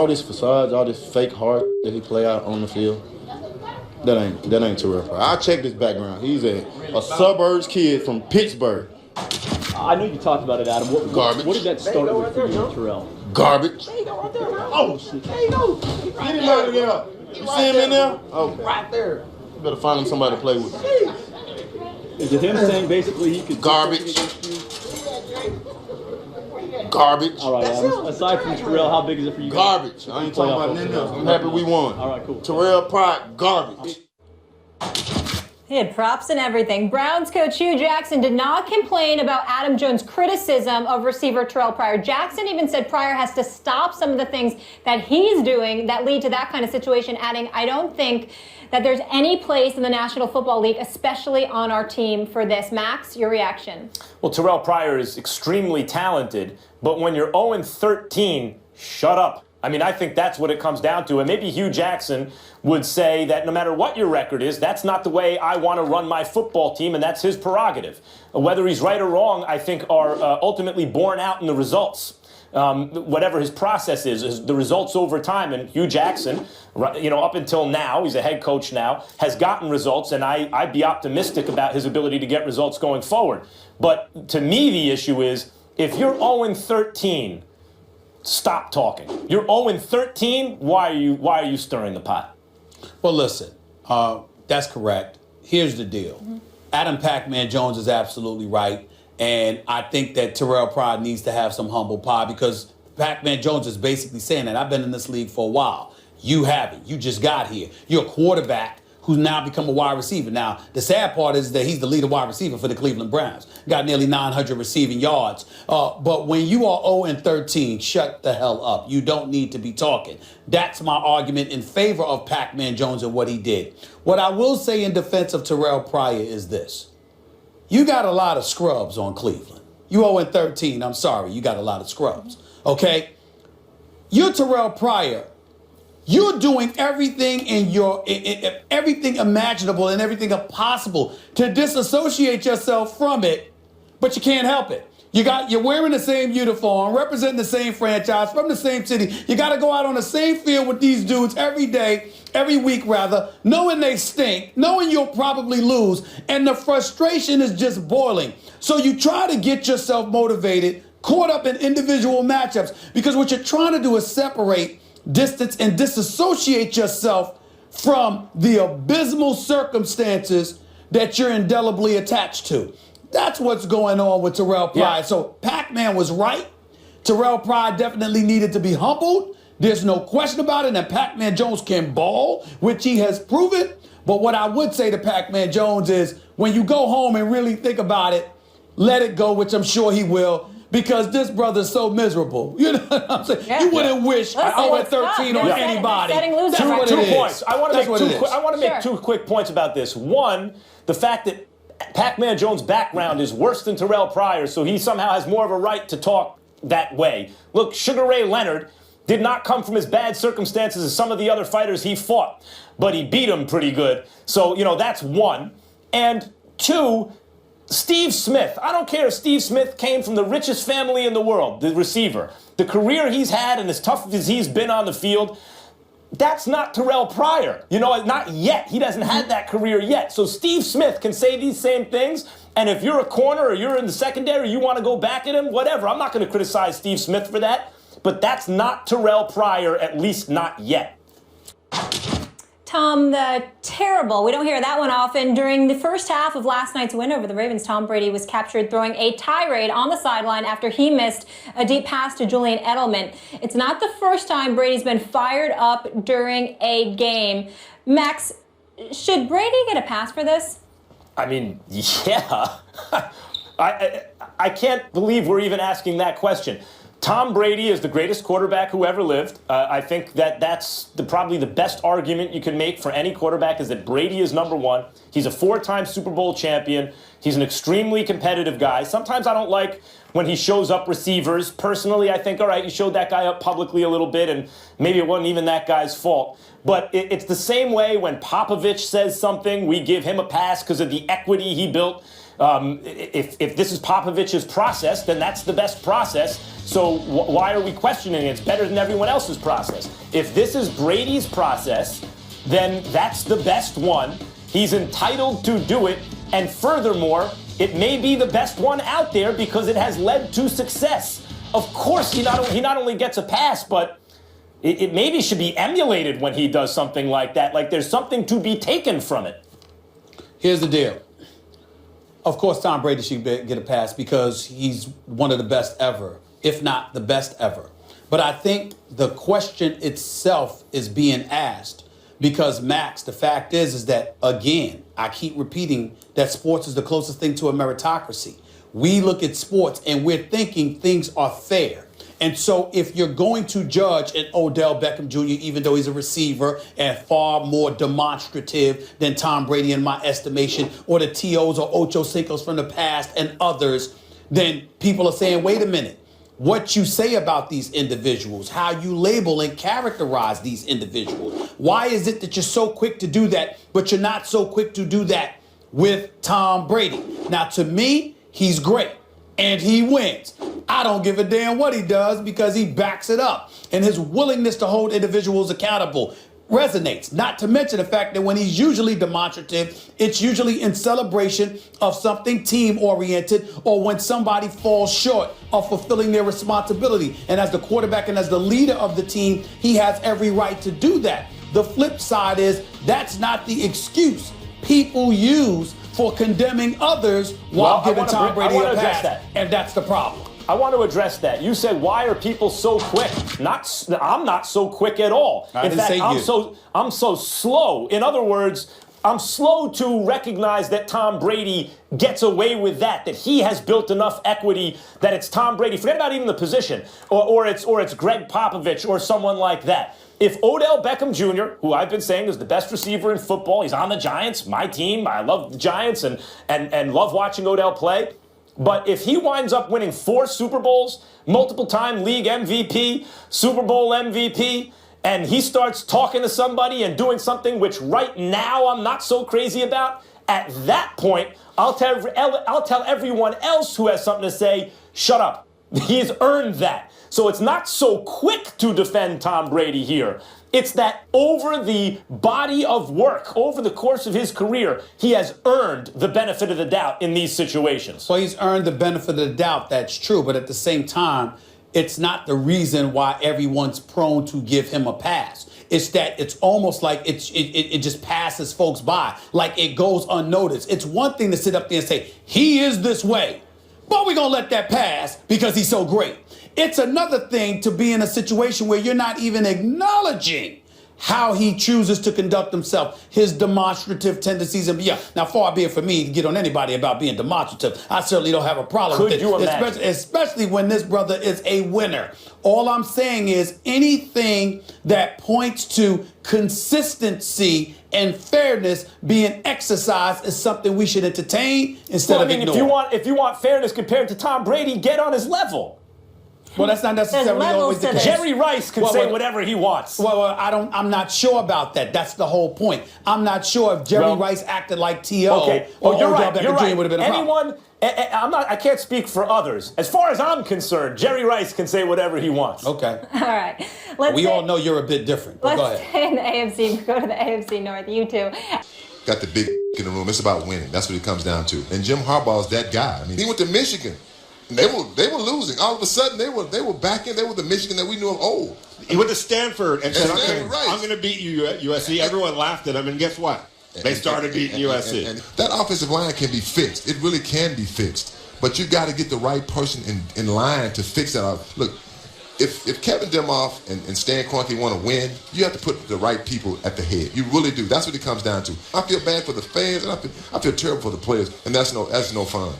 All this facades, all this fake heart that he play out on the field, that ain't Terrelle Pryor. I checked his background. He's a suburbs kid from Pittsburgh. I know you talked about it, Adam. Garbage. What did that start with for you, Terrelle? Garbage. There you go, right there. Oh, shit. There you go. Get him out of there. You see him in there? Okay. Right there. You better find him somebody to play with. Is it him saying basically he could... Garbage. Garbage. All right, Adam. Aside from Terrelle, how big is it for you guys? Garbage. I ain't talking about nothing else. I'm happy we won. All right, cool. Terrelle Pryor, garbage. He had props and everything. Browns coach Hugh Jackson did not complain about Adam Jones' criticism of receiver Terrelle Pryor. Jackson even said Pryor has to stop some of the things that he's doing that lead to that kind of situation, adding, I don't think that there's any place in the National Football League, especially on our team, for this. Max, your reaction? Well, Terrelle Pryor is extremely talented, but when you're 0-13, shut up. I mean, I think that's what it comes down to. And maybe Hugh Jackson would say that no matter what your record is, that's not the way I want to run my football team, and that's his prerogative. Whether he's right or wrong, I think, are ultimately borne out in the results. Whatever his process is the results over time. And Hugh Jackson, up until now, he's a head coach now, has gotten results, and I'd be optimistic about his ability to get results going forward. But to me, the issue is, if you're 0-13, stop talking. You're 0-13. Why are you stirring the pot? Well, listen, that's correct. Here's the deal. Mm-hmm. Adam Pac-Man Jones is absolutely right. And I think that Terrelle Pryor needs to have some humble pie, because Pac-Man Jones is basically saying that I've been in this league for a while. You haven't. You just got here. You're a quarterback who's now become a wide receiver. Now, the sad part is that he's the leading wide receiver for the Cleveland Browns. Got nearly 900 receiving yards. But when you are 0-13, shut the hell up. You don't need to be talking. That's my argument in favor of Pac-Man Jones and what he did. What I will say in defense of Terrelle Pryor is this. You got a lot of scrubs on Cleveland. You 0-13, I'm sorry. You got a lot of scrubs. Okay? You're Terrelle Pryor. You're doing everything everything imaginable and everything possible to disassociate yourself from it, but you can't help it. You're wearing the same uniform, representing the same franchise, from the same city. You got to go out on the same field with these dudes every day, every week rather, knowing they stink, knowing you'll probably lose, and the frustration is just boiling. So you try to get yourself motivated, caught up in individual matchups, because what you're trying to do is separate, distance, and disassociate yourself from the abysmal circumstances that you're indelibly attached to. That's what's going on with Terrelle Pryor. Yeah. So Pac-Man was right. Terrelle Pryor definitely needed to be humbled. There's no question about it. And Pac-Man Jones can ball, which he has proven. But what I would say to Pac-Man Jones is, when you go home and really think about it, let it go, which I'm sure he will. Because this brother's so miserable. You know what I'm saying? Yeah. You wouldn't wish 0-13 on anybody. Two points. I want to make two quick points about this. One, the fact that Pac-Man Jones' background is worse than Terrelle Pryor, so he somehow has more of a right to talk that way. Look, Sugar Ray Leonard did not come from as bad circumstances as some of the other fighters he fought, but he beat him pretty good. So, that's one. And two, Steve Smith. I don't care if Steve Smith came from the richest family in the world, the receiver. The career he's had, and as tough as he's been on the field, that's not Terrelle Pryor. Not yet. He doesn't have that career yet. So Steve Smith can say these same things, and if you're a corner or you're in the secondary, you want to go back at him, whatever. I'm not going to criticize Steve Smith for that, but that's not Terrelle Pryor, at least not yet. Tom, the terrible, we don't hear that one often. During the first half of last night's win over the Ravens, Tom Brady was captured throwing a tirade on the sideline after he missed a deep pass to Julian Edelman. It's not the first time Brady's been fired up during a game. Max, should Brady get a pass for this? I mean, yeah. I can't believe we're even asking that question. Tom Brady is the greatest quarterback who ever lived. I think that's probably the best argument you can make for any quarterback, is that Brady is number one. He's a 4-time Super Bowl champion. He's an extremely competitive guy. Sometimes I don't like when he shows up receivers. Personally, I think, all right, you showed that guy up publicly a little bit, and maybe it wasn't even that guy's fault. But it's the same way when Popovich says something, we give him a pass because of the equity he built. If this is Popovich's process, then that's the best process. So why are we questioning it? It's better than everyone else's process. If this is Brady's process, then that's the best one. He's entitled to do it. And furthermore, it may be the best one out there because it has led to success. Of course, he not only gets a pass, but it maybe should be emulated when he does something like that. Like there's something to be taken from it. Here's the deal. Of course, Tom Brady should get a pass because he's one of the best ever, if not the best ever. But I think the question itself is being asked because, Max, the fact is that, again, I keep repeating that sports is the closest thing to a meritocracy. We look at sports and we're thinking things are fair. And so if you're going to judge an Odell Beckham Jr., even though he's a receiver and far more demonstrative than Tom Brady in my estimation, or the T.O.s or Ocho Cincos from the past and others, then people are saying, wait a minute, what you say about these individuals, how you label and characterize these individuals. Why is it that you're so quick to do that, but you're not so quick to do that with Tom Brady? Now, to me, he's great. And he wins. I don't give a damn what he does because he backs it up. And his willingness to hold individuals accountable resonates. Not to mention the fact that when he's usually demonstrative, it's usually in celebration of something team-oriented or when somebody falls short of fulfilling their responsibility. And as the quarterback and as the leader of the team, he has every right to do that. The flip side is that's not the excuse people use for condemning others while giving Tom Brady a pass, and that's the problem. I want to address that. You said, why are people so quick? I'm not so quick at all. In fact, I'm so slow. In other words, I'm slow to recognize that Tom Brady gets away with that he has built enough equity that it's Tom Brady. Forget about even the position, or it's Greg Popovich or someone like that. If Odell Beckham Jr., who I've been saying is the best receiver in football, he's on the Giants, my team, I love the Giants and love watching Odell play. But if he winds up winning 4 Super Bowls, multiple-time league MVP, Super Bowl MVP, and he starts talking to somebody and doing something which right now I'm not so crazy about, at that point, I'll tell everyone else who has something to say, shut up. He's earned that. So it's not so quick to defend Tom Brady here. It's that over the body of work, over the course of his career, he has earned the benefit of the doubt in these situations. Well, he's earned the benefit of the doubt, that's true. But at the same time, it's not the reason why everyone's prone to give him a pass. It's that it's almost like it just passes folks by, like it goes unnoticed. It's one thing to sit up there and say, he is this way, but we're going to let that pass because he's so great. It's another thing to be in a situation where you're not even acknowledging how he chooses to conduct himself, his demonstrative tendencies. And yeah, now far be it for me to get on anybody about being demonstrative. I certainly don't have a problem with it. Could you imagine? Especially when this brother is a winner. All I'm saying is anything that points to consistency and fairness being exercised is something we should entertain instead of ignore. If you want fairness compared to Tom Brady, get on his level. Well, that's not necessarily always the case. Jerry Rice can say whatever he wants. Well, I'm not sure about that. That's the whole point. I'm not sure if Jerry Rice acted like T.O. Okay. or Odell Beckham Jr. would have been a problem. I can't speak for others. As far as I'm concerned, Jerry Rice can say whatever he wants. Okay. All right. We all know you're a bit different. But go ahead. Let's stay in the AFC. Go to the AFC North. You two. Got the big in the room. It's about winning. That's what it comes down to. And Jim Harbaugh's that guy. I mean, he went to Michigan. They were losing. All of a sudden, they were back in. They were the Michigan that we knew of old. He went to Stanford and said, right. I'm going to beat you at USC. Everyone laughed at him, and guess what? They started beating USC. And that offensive line can be fixed. It really can be fixed. But you got to get the right person in line to fix that. Look, if Kevin Demoff and Stan Kroenke want to win, you have to put the right people at the head. You really do. That's what it comes down to. I feel bad for the fans, and I feel terrible for the players, and that's no fun.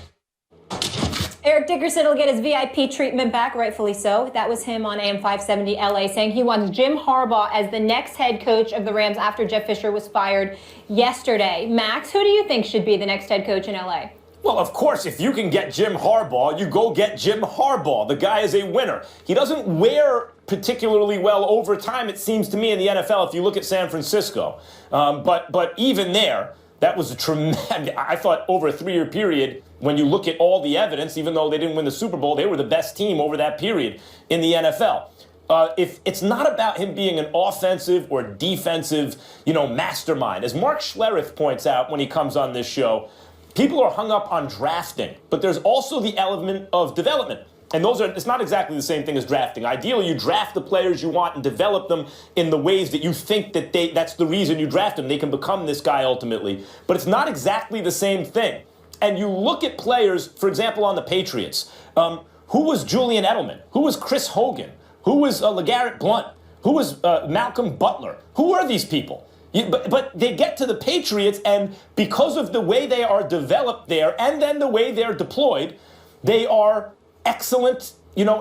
Eric Dickerson will get his VIP treatment back, rightfully so. That was him on AM 570 LA saying he wants Jim Harbaugh as the next head coach of the Rams after Jeff Fisher was fired yesterday. Max, who do you think should be the next head coach in LA? Well, of course, if you can get Jim Harbaugh, you go get Jim Harbaugh. The guy is a winner. He doesn't wear particularly well over time, it seems to me, in the NFL if you look at San Francisco. But even there, That was a tremendous, I thought over a 3-year period, when you look at all the evidence, even though they didn't win the Super Bowl, they were the best team over that period in the NFL. If it's not about him being an offensive or defensive, mastermind. As Mark Schlereth points out when he comes on this show, people are hung up on drafting, but there's also the element of development. And it's not exactly the same thing as drafting. Ideally, you draft the players you want and develop them in the ways that you think that's the reason you draft them. They can become this guy ultimately. But it's not exactly the same thing. And you look at players, for example, on the Patriots. Who was Julian Edelman? Who was Chris Hogan? Who was LeGarrette Blount? Who was Malcolm Butler? Who are these people? But they get to the Patriots, and because of the way they are developed there and then the way they're deployed, they are excellent,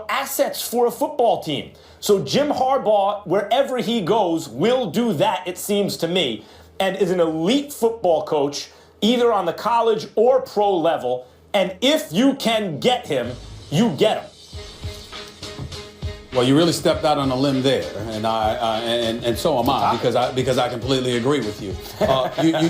assets for a football team. So Jim Harbaugh, wherever he goes, will do that, it seems to me, and is an elite football coach, either on the college or pro level. And if you can get him, you get him. Well, you really stepped out on a limb there, and so am I, because I completely agree with you.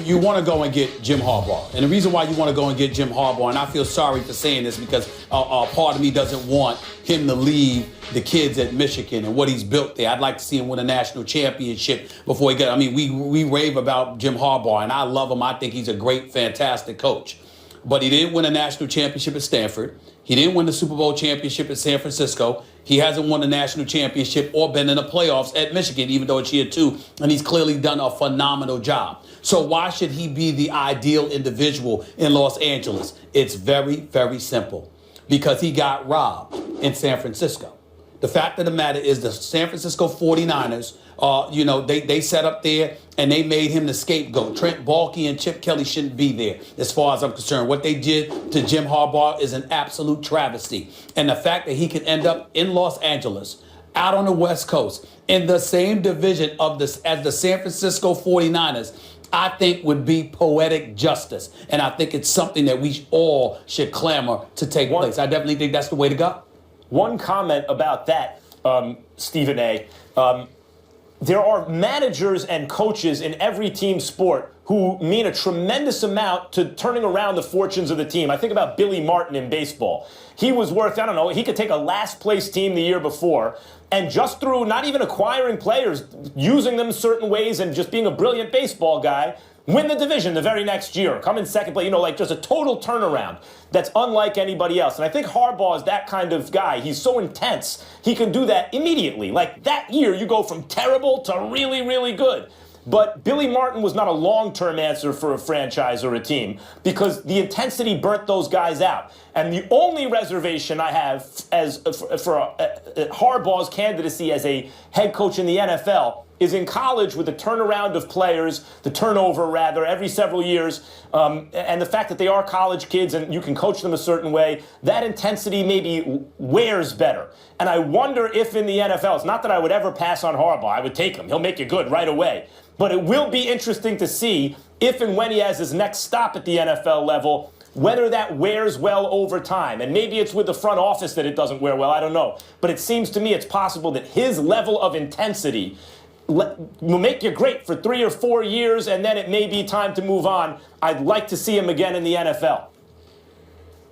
You want to go and get Jim Harbaugh, and the reason why you want to go and get Jim Harbaugh, and I feel sorry for saying this because part of me doesn't want him to leave the kids at Michigan and what he's built there. I'd like to see him win a national championship before he gets. I mean, we rave about Jim Harbaugh, and I love him. I think he's a great, fantastic coach, but he didn't win a national championship at Stanford. He didn't win the Super Bowl championship at San Francisco. He hasn't won the national championship or been in the playoffs at Michigan, even though it's year 2, and he's clearly done a phenomenal job. So why should he be the ideal individual in Los Angeles? It's very, very simple. Because he got robbed in San Francisco. The fact of the matter is the San Francisco 49ers, they set up there and they made him the scapegoat. Trent Baalke and Chip Kelly shouldn't be there as far as I'm concerned. What they did to Jim Harbaugh is an absolute travesty. And the fact that he could end up in Los Angeles, out on the West Coast, in the same division as the San Francisco 49ers, I think would be poetic justice. And I think it's something that we all should clamor to take place. I definitely think that's the way to go. One comment about that, Stephen A. There are managers and coaches in every team sport who mean a tremendous amount to turning around the fortunes of the team. I think about Billy Martin in baseball. He was worth, he could take a last place team the year before, and just through not even acquiring players, using them certain ways and just being a brilliant baseball guy, win the division the very next year, come in second place, just a total turnaround that's unlike anybody else. And I think Harbaugh is that kind of guy. He's so intense, he can do that immediately. Like that year, you go from terrible to really, really good. But Billy Martin was not a long-term answer for a franchise or a team because the intensity burnt those guys out. And the only reservation I have for Harbaugh's candidacy as a head coach in the NFL is in college with the turnaround of players, the turnover rather, every several years, and the fact that they are college kids and you can coach them a certain way, that intensity maybe wears better. And I wonder if in the NFL, it's not that I would ever pass on Harbaugh, I would take him, he'll make you good right away. But it will be interesting to see if and when he has his next stop at the NFL level, whether that wears well over time. And maybe it's with the front office that it doesn't wear well, I don't know. But it seems to me it's possible that his level of intensity will make you great for 3 or 4 years, and then it may be time to move on. I'd like to see him again in the NFL.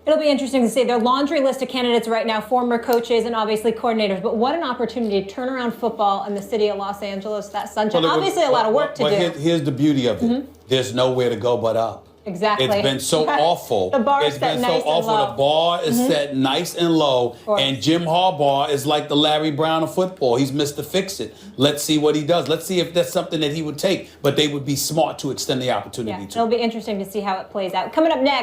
It'll be interesting to see their laundry list of candidates right now, former coaches and obviously coordinators. But what an opportunity to turn around football in the city of Los Angeles, that sunshine. Obviously, a lot of work to do. Here's the beauty of it. There's nowhere to go but up. Exactly. It's been so awful. The bar is It's set been nice so awful. and low. The bar is set nice and low. And Jim Harbaugh is like the Larry Brown of football. He's Mr. Fix-It. Let's see what he does. Let's see if that's something that he would take. But they would be smart to extend the opportunity to. It'll be interesting to see how it plays out. Coming up next.